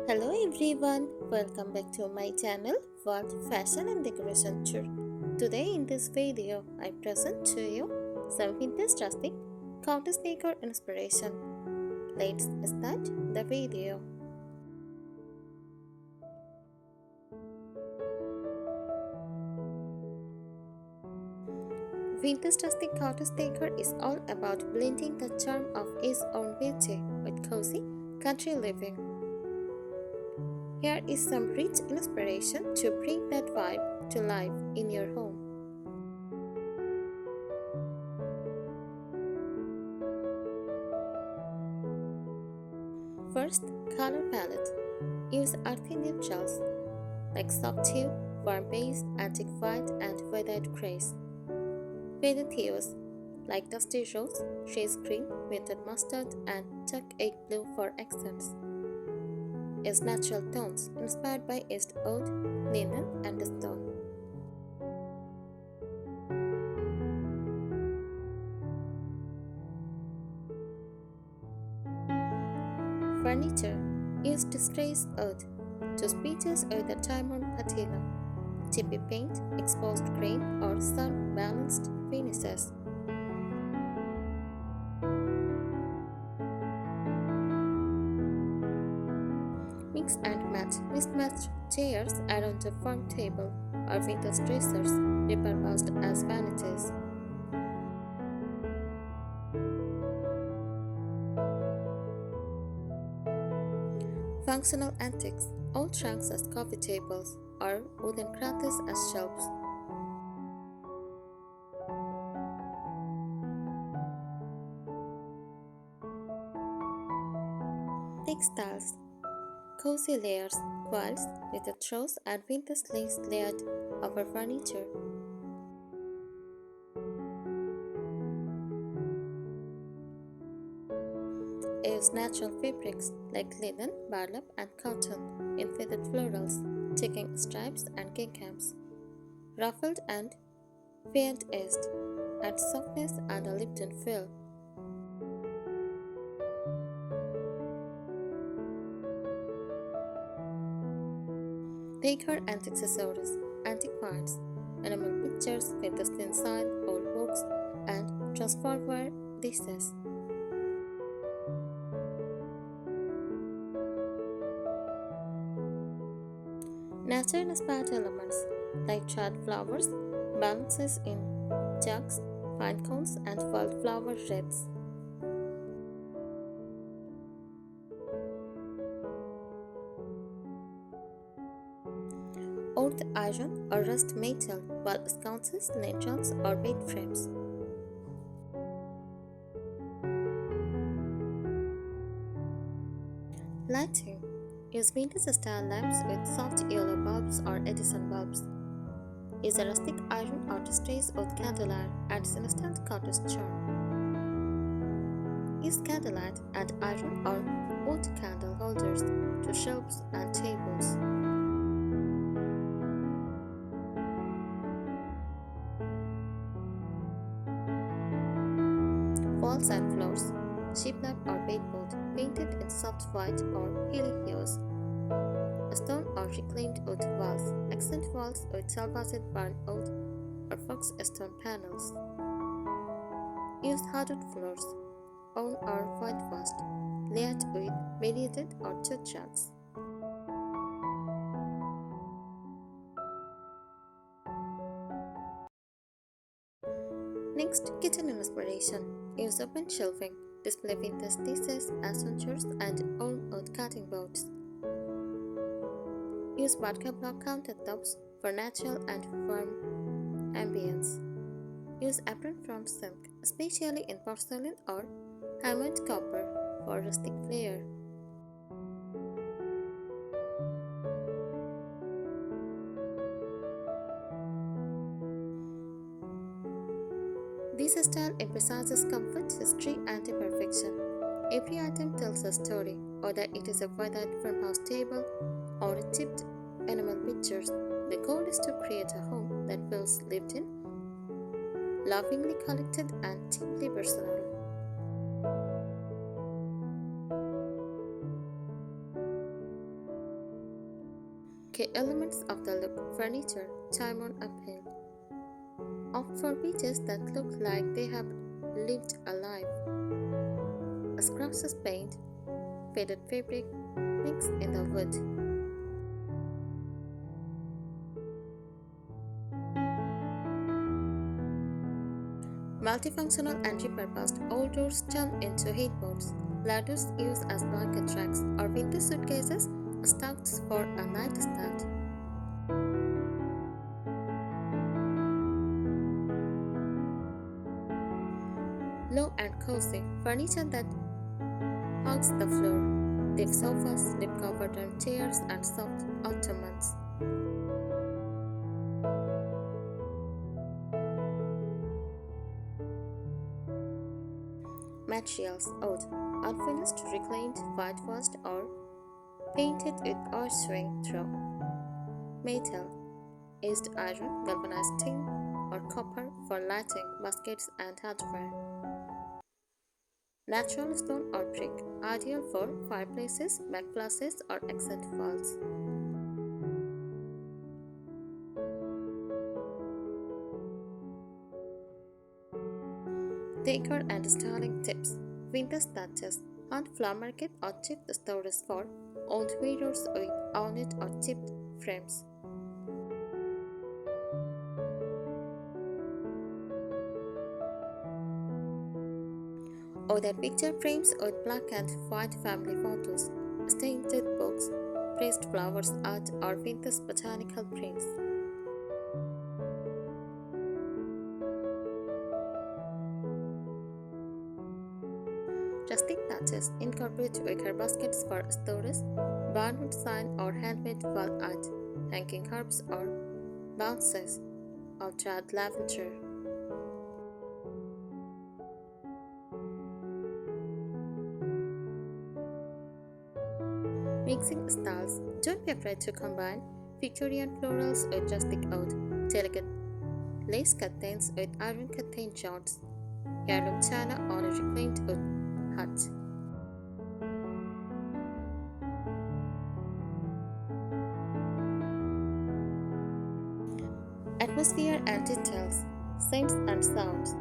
Hello everyone, welcome back to my channel World Fashion and Decoration Tour. Today in this video, I present to you some vintage rustic cottage decor inspiration. Let's start the video. Vintage rustic cottage decor is all about blending the charm of its own beauty with cozy country living. Here is some rich inspiration to bring that vibe to life in your home. First, color palette. Use earthy neutrals like soft hue, warm beige, antique white, and weathered grays. Faded hues like dusty rose, shades green, muted mustard, and tuck egg blue for accents. Use natural tones inspired by East oud, linen, and stone. Furniture. Use distressed oud, choose pieces with a diamond patina, chippy paint, exposed grain, or sun balanced finishes. Mix and match mismatched chairs around a farm table or vintage dressers repurposed as vanities. Functional antiques, old trunks as coffee tables or wooden cradles as shelves. Textiles, cozy layers, quilts with a throws and vintage lace layered over furniture. Use natural fabrics like linen, burlap, and cotton in faded florals, taking stripes and ginghams. Ruffled and faint edged, add softness and a Lipton feel. Decor and accessories, antique parts, enamel pictures with the inside, old books, and transferware dishes. Nature-inspired elements like charred flowers, balances in jugs, pine cones, and wildflower wreaths. Old iron or rust metal, wall sconces, lanterns, or bed frames. Lighting. Use vintage-style lamps with soft yellow bulbs or Edison bulbs. Use a rustic iron or distressed old candlelight adds instant cottage charm. Use candlelight and iron or wood candle holders to shelves and tables. Walls and floors, shiplap or bedboard painted in soft white or pale hues. Stone or reclaimed wood walls, accent walls with salvaged burnt oak or fox stone panels. Use hardwood floors, own or whitewashed, layered with variegated or jute rugs. Next, kitchen inspiration. Use open shelving, display vintage dishes, essentials, and own wood cutting boards. Use vodka block countertops for natural and firm ambience. Use apron from silk, especially in porcelain or hammered copper for rustic flair. This style emphasizes comfort, history, and imperfection. Every item tells a story, whether it is a weathered farmhouse table or a chipped animal pictures. The goal is to create a home that feels lived in, lovingly collected, and deeply personal. Key elements of the look: furniture, time on appeal. Opt for pieces that look like they have lived a life. Scratches paint, faded fabric, mix in the wood. Multifunctional and repurposed old doors turned into headboards, ladders used as blanket racks, or vintage suitcases stacked for a nightstand. Low and cozy furniture that hugs the floor, deep sofas, deep covered armchairs, and soft ottomans. Materials: oud, unfinished, reclaimed, whitewashed, or painted with oil swing through. Metal: aged iron, galvanized tin, or copper for lighting, baskets, and hardware. Natural stone or brick, ideal for fireplaces, backplaces, or accent walls. Decor and styling tips: vintage touches, hunt flower market or cheap stores for old mirrors with ornate or chipped frames. Order picture frames with black and white family photos, stained books, pressed flowers art, or vintage botanical prints. Rustic touches incorporate wicker baskets for storage, barnwood sign or handmade wall art, hanging herbs or bounces of dried lavender. Mixing styles: don't be afraid to combine Victorian florals with rustic oud, delicate lace curtains with iron curtain joints, heirloom china on a reclaimed wood hut. Atmosphere and details, scents and sounds,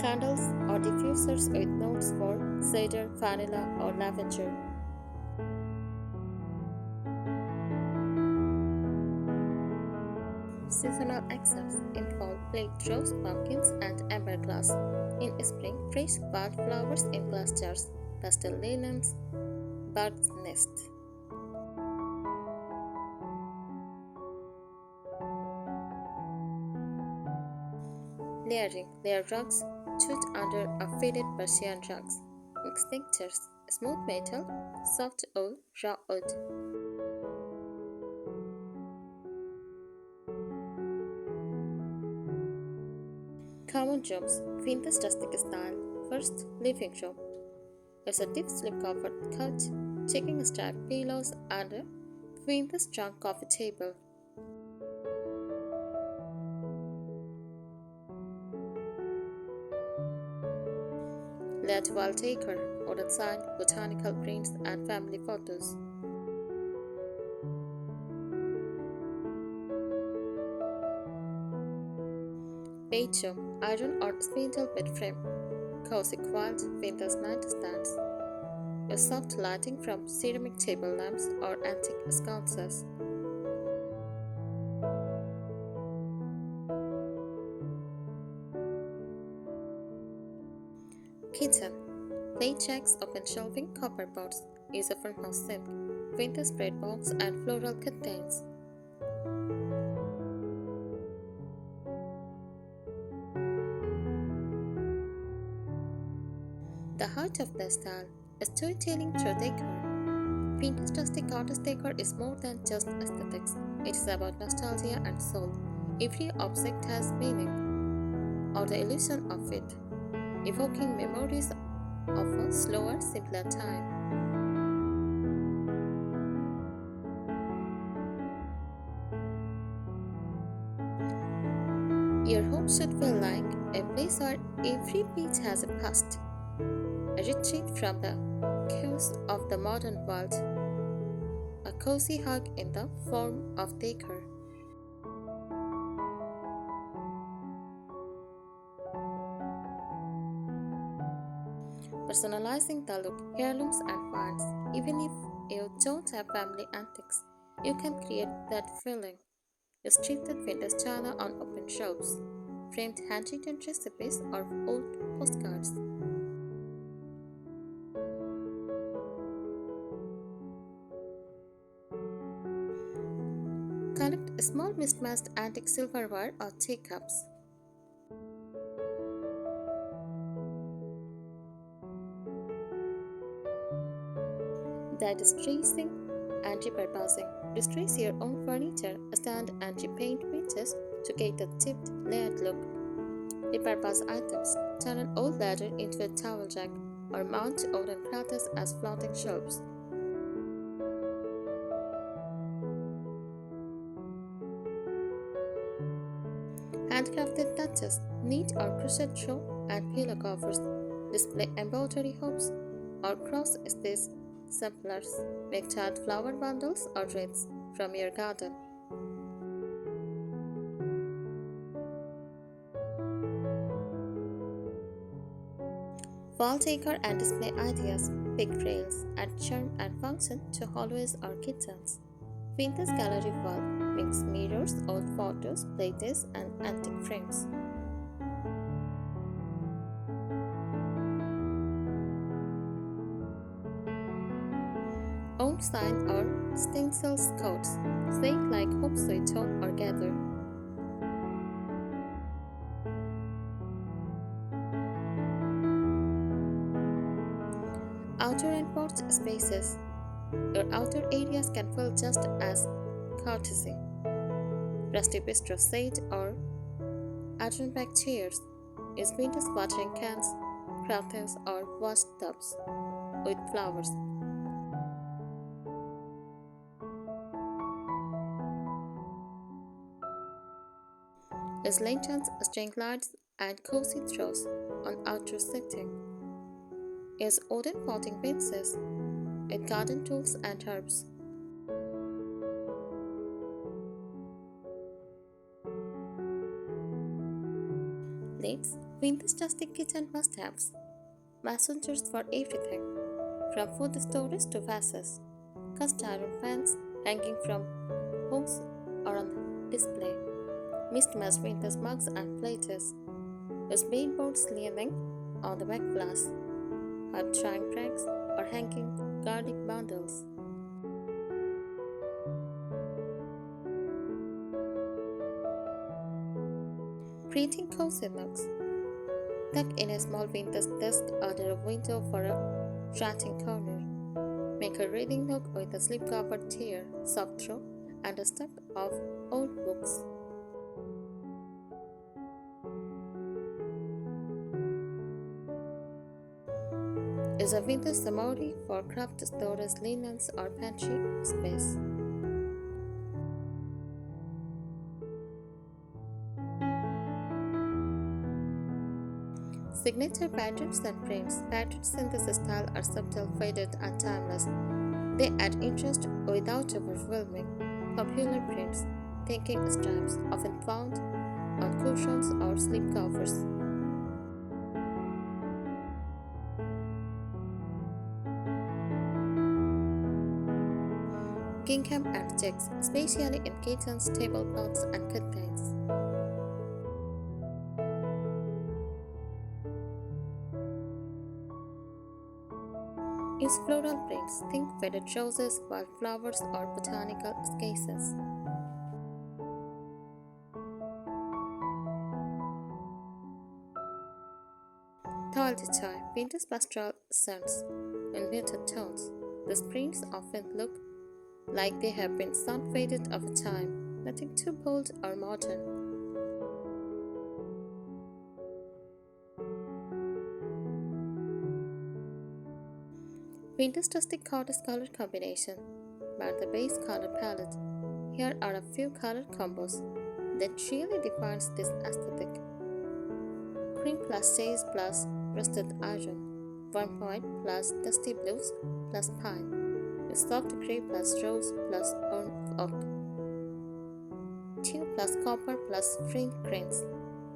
candles or diffusers with notes for cedar, vanilla, or lavender. Seasonal accents: in fall, plate rose, pumpkins, and amberglass. In spring, fresh wildflowers in glass jars, pastel linens, bird's nest. Layering: layer rugs, tucked under a faded Persian rugs. Mixed textures: smooth metal, soft wool, raw wood. Common rooms, vintage rustic style. First, living room. It's a deep slip-covered couch, checking striped pillows, and a vintage trunk coffee table. Layered wall decor, wooden sign, botanical prints, and family photos. Bedroom, iron or spindle bed frame, cozy quilt, vintage nightstands. A soft lighting from ceramic table lamps or antique sconces. Kitchen, plate racks, open shelving, copper pots, use a farmhouse sink, vintage bread box, and floral curtains. The heart of the style is storytelling through decor. Vintage Rustic Cottage Decor is more than just aesthetics. It is about nostalgia and soul. Every object has meaning, or the illusion of it, evoking memories of a slower, simpler time. Your home should feel like a place where every piece has a past, a retreat from the chaos of the modern world. a cozy hug in the form of decor. Personalizing the look, heirlooms and finds. Even if you don't have family antiques, you can create that feeling. Use thrifted vintage china on open shelves, framed handwritten recipes or old postcards. Collect small mismatched antique silverware or teacups. That is tracing and repurposing. Distress your own furniture, stand and repaint pieces to get a tipped, layered look. Repurpose items. Turn an old ladder into a towel rack or mount wooden crates as floating shelves. Handcrafted touches, neat or crochet throw and pillow covers, display embroidery hoops or cross stitch samplers. Make child flower bundles or wreaths from your garden. Wall decor and display ideas, pick rails, add charm and function to hallways or kitchens. Vintage gallery wall, mix mirrors, old photos, plates, and antique frames. Own sign or stencils codes, say like Home Sweet Home or Gather. Outdoor and porch spaces. Your outdoor areas can feel just as courtesy. Rusty bistro shade or Adirondack chairs. Use vintage watering cans, crafters, or wash tubs with flowers. Use lanterns, string lights, and cozy throws on outdoor setting. Use wooden potting vases with garden tools and herbs. Plates, vintage rustic kitchen must-haves. Mason jars for everything, from food storage to vases. Cast iron pans hanging from hooks or on display. Mismatched vintage mugs and plates. Use baseboards leaning on the back glass. Have drying racks or hanging garlic bundles. Creating cozy nooks. Tuck in a small vintage desk under a window for a writing corner. Make a reading nook with a slip-covered chair, soft throw, and a stack of old books. Is a vintage armory for craft storage, linens, or pantry space. Signature patterns and prints. Patterns in this style are subtle, faded, and timeless. They add interest without overwhelming. Popular prints, thinking stripes, often found on cushions or slipcovers. Gingham and checks, especially in kittens, tablecloths, and curtains. Use floral prints, think faded roses, wildflowers, or botanical sketches. Tile decor, vintage pastel scents in muted tones. These prints often look like they have been sun-faded over time, nothing too bold or modern. Vintage Rustic Cottage color combination. Mark the base color palette. Here are a few color combos that really defines this aesthetic. Cream plus sage plus rusted iron. Warm white plus dusty blues plus pine. soft grey plus rose plus orm of oak, teal plus copper plus green grains.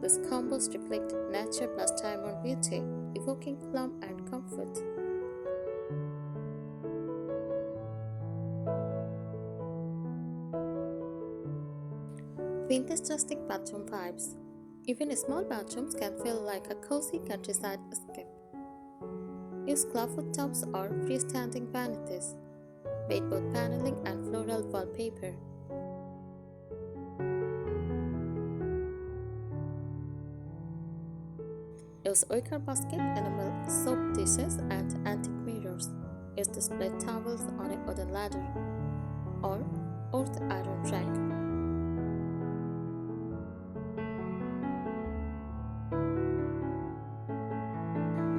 These combos reflect nature plus time-worn beauty, evoking plum and comfort. Vintage rustic bathroom vibes. Even small bathrooms can feel like a cozy countryside escape. Use clawfoot tubs or freestanding vanities. Baseboard paneling and floral wallpaper. Use wicker basket, enamel soap dishes, and antique mirrors. Use display towels on a wooden ladder or earth iron rack.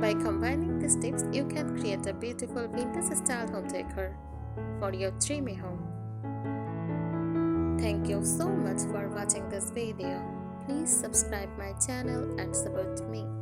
By combining these tips, you can create a beautiful vintage-style home decor for your dreamy home. Thank you so much for watching this video. Please subscribe my channel and support me.